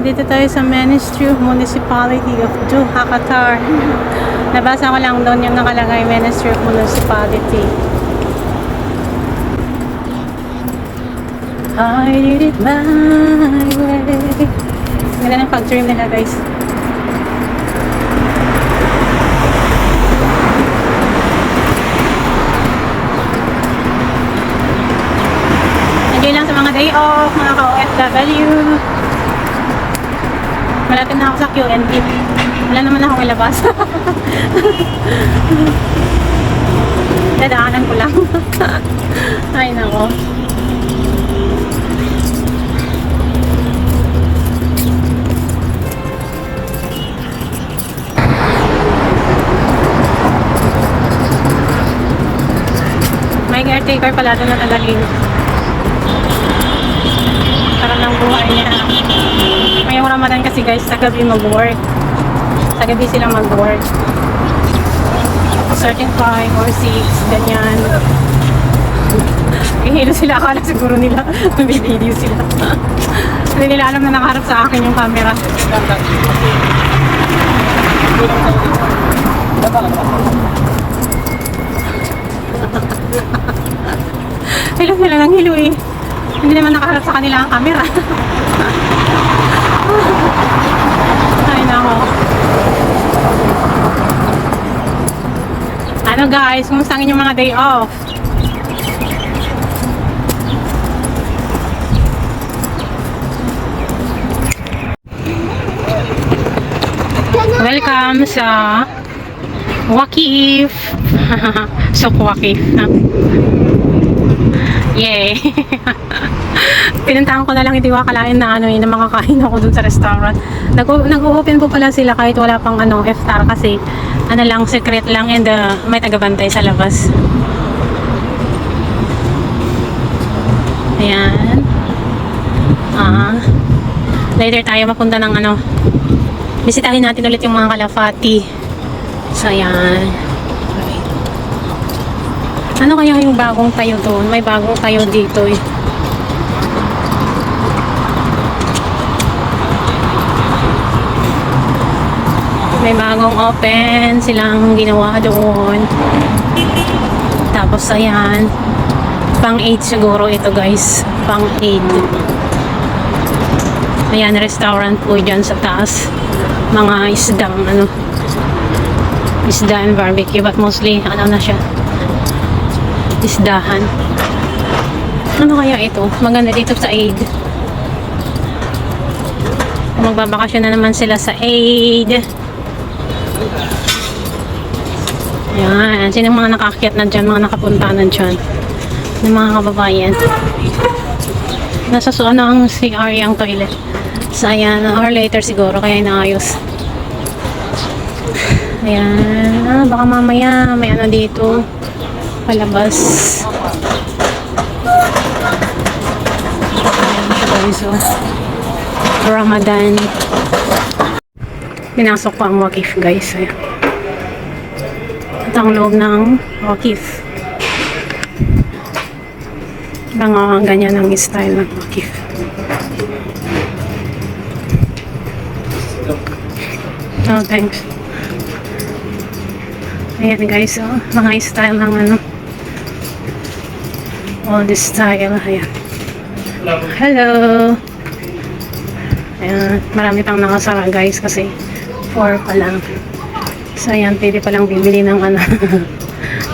Nandito tayo sa Ministry of Municipality of Doha, Qatar. Nabasa ko lang doon yung nakalagay, Ministry of Municipality. I did it my way. Ganda ng pag-trim nila, guys. Enjoy lang sa mga day off, mga ka-OFW. Malapit na ako sa QNB. Wala naman akong ilabas. Dadaanan ko lang. Ay, nako. May caretaker pala doon na tagalin. Parang lang buhay niya. Ngayong Ramadan kasi guys, sa gabi mag-work. Sa gabi sila mag-work. Certain 5 or 6, ganyan. Ihilo sila, akala siguro nila. May video sila. Hindi nila alam na nakaharap sa akin yung camera. Hilo sila ng hilo eh. Hindi naman nakaharap sa kanila ang camera. Ay nako. Ano guys, kumusta ang inyong mga day off? Welcome sa Waqif. So Waqif. Yay! Pinuntahan ko na lang, hindi ko akalain na ano na makakain ako dun sa restaurant. Nag-open po pala sila kahit wala pang iftar kasi ano lang, secret lang and may tagabantay sa labas. Ayan. Later tayo mapunta ng bisitahin natin ulit yung mga kalafati. So ayan. Ano kaya yung bagong tayo doon? May bagong tayo dito eh. May bagong open silang ginawa doon. Tapos ayan. Pang 8 siguro ito guys. Pang 8. Ayan, restaurant po dyan sa taas. Mga isdang isda and barbecue. But mostly na siya. Isdahan. Ano kaya ito? Maganda dito sa Aid. Magbabakasyon na naman sila sa Aid. Yan. Sino mga nakakyat na dyan? Mga nakapunta na dyan? Ng mga kababayan. Nasa ang CR yung toilet. So ayan. Or later siguro. Kaya inaayos. Ayan. Baka mamaya may dito. Palabas. So, Ramadan. Pinasok ko ang Waqif guys. At ang loob ng Waqif. Ganyan ang style ng Waqif. Oh, thanks. Ayan guys, mga style ng all this style. Ayan. Hello. Ayan, marami pang nakasara guys kasi 4 pa lang. So ayan, pwede pa lang bibili ng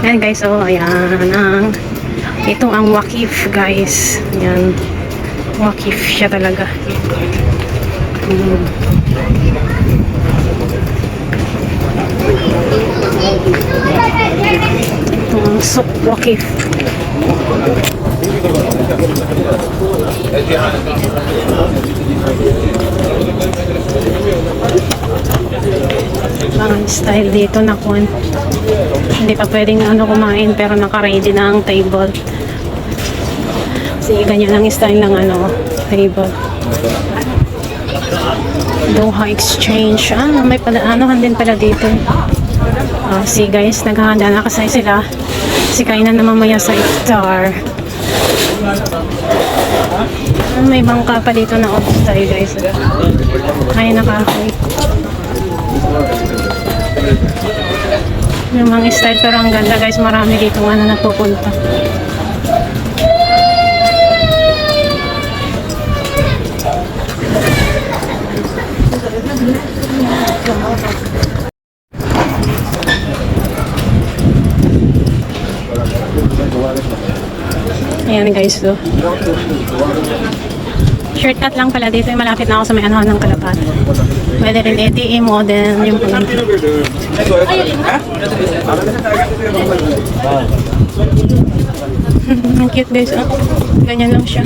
ayan guys, ayan ito ang Waqif guys. Ayan, Waqif siya talaga. Ito ang Souq Waqif. Parang style dito na kun. Hindi pa pwedeng kumain pero naka-ready na ang table. Kasi ganyan ang style ng table. Doha Exchange. May padaanuhan din pala dito. See guys, naghahanda na kasi sila. Kasi kainan na mamaya sa iftar. May bangka pa dito na off tayo guys. Ay, nakahoy. Yung mga style pero ang ganda guys. Marami dito ano napupunta. Ayan guys, so shortcut lang pala dito. Malapit na ako sa may anahan ng Kalapan. Pwede rin ATM o din yung point. Ang cute guys, oh. Ganyan lang siya.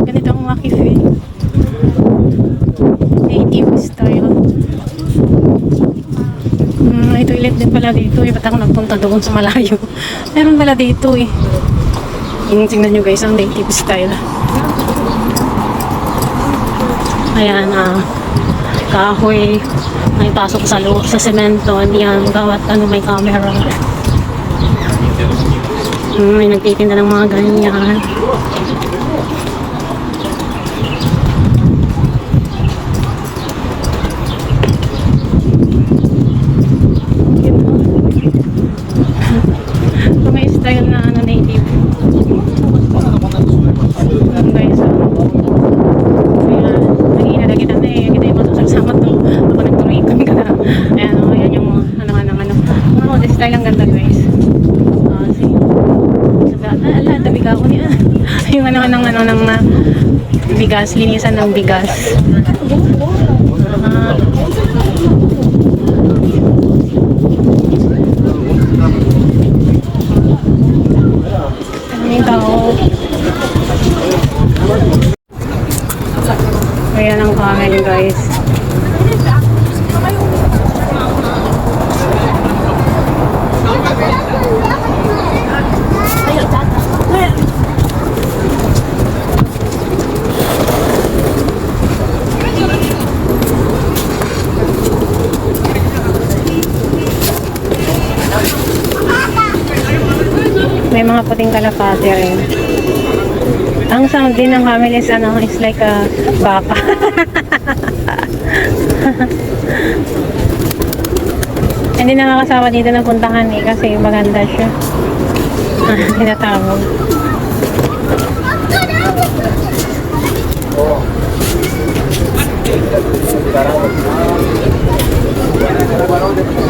Ganito ang wakif eh. Native style. May toilet din pala dito eh. Ba't ako nagpunta doon sa malayo? Meron pala dito eh. Tingnan nyo guys ang native style. Ayan, kahoy. May pasok sa loob sa semento. Yan, bawat ano may camera. May nagtitinda ng mga ganyan. May style na ano native. Guys, ayan, nangina na kita na eh. Kita yung matusagsama to. Ako nagturuikon ka na. Ayan, ayan yung ano. Oh, this style ang ganda guys. See? Ala, tabiga ko niya. Yung ng bigas, linisan ng bigas. May tao. Ayan ang camera guys. May mga puting kalapate rin. Ang sound din ng camel is is like a baka. Hindi nakakasama dito na puntahan eh kasi maganda siya. Tinatawag.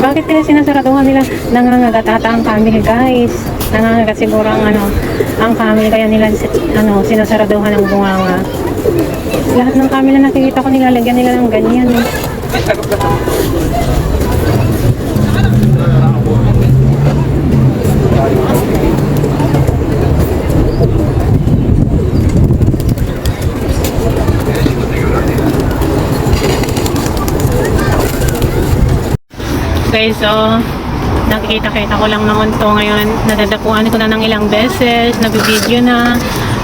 Bakit kaya sinasaraduhan nila? Nangangagat ata ang camel guys. Nangangagat siguro ang camel kaya nila sinasaraduhan ng bunganga. Lahat ng camel na nakikita ko nilalagyan nila ng ganyan eh. Guys, so nakikita-kita ko lang naman to ngayon. Nadadapuan ko na ng ilang beses, nabibideo na.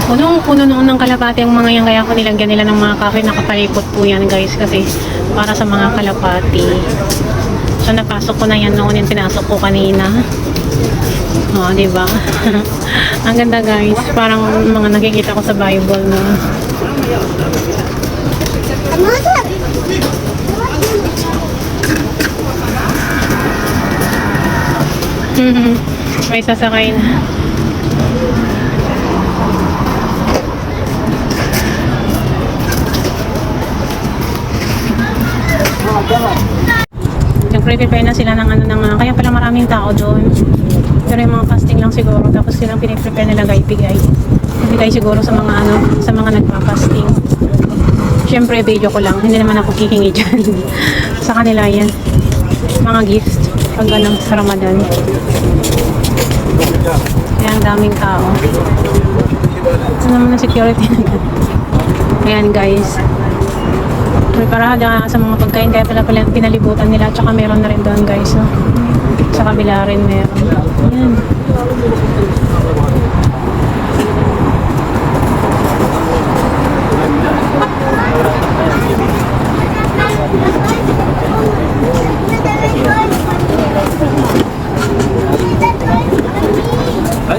Punong-puno noon ng kalapati ang mga yan, kaya ko nilagyan nila ng mga kahoy. Nakapalipot po yan guys kasi para sa mga kalapati. So napasok ko na yan noon yung pinasok ko kanina. Oh, diba? Ang ganda guys, parang mga nakikita ko sa Bible na. May sasakay na. Nag-prepare na sila ng kaya pala maraming tao doon. Pero yung mga fasting lang siguro, tapos silang piniprepare nila ibigay siguro sa mga sa mga nagpa-fasting. Siyempre video ko lang, hindi naman ako kikingi dyan. Sa kanila yan, mga gifts pag sa Ramadan. Kaya ang daming tao. Ito naman na security na. Ayan guys, may parada sa mga pagkain, kaya pala pinalibutan nila. Tsaka meron na rin doon guys, so. Sa kabila rin meron. Ayan. Ay,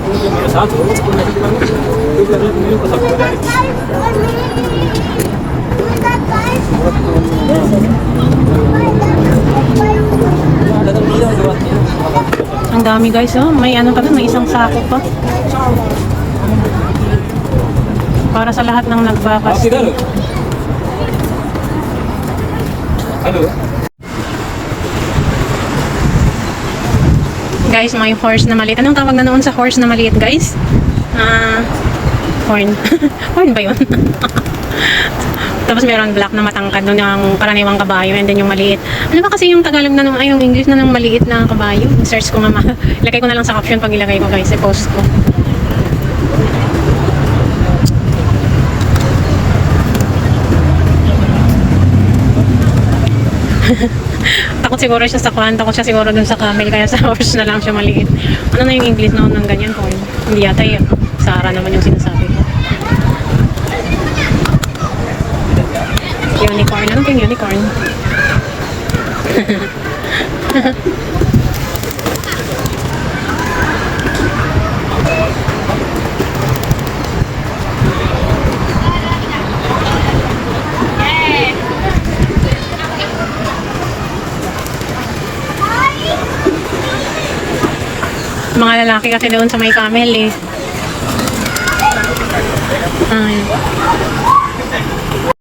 Ang dami guys, oh. May ano pa doon, may isang sako pa. Para sa lahat ng nagpapastil. Guys, may horse na maliit. Anong tawag na noon sa horse na maliit, guys? Horn. Horn ba yun? Tapos meron black na matangkad doon yung karaniwang kabayo and then yung maliit. Ano ba kasi yung Tagalog na ay yung English na ng maliit na kabayo? Search ko nga ilagay ko na lang sa caption pag ilagay ko guys, i-post ko. Takot siguro siya sa kwan, takot siya siguro dun sa camel kaya sa horse na lang siya maliit. Ano na yung English noon ng ganyan horn? Hindi yata yun. Sara naman yung sinasabi ko. Unicorn. Anong yung unicorn? Mga lalaki kasi doon sa may camel eh. Ay.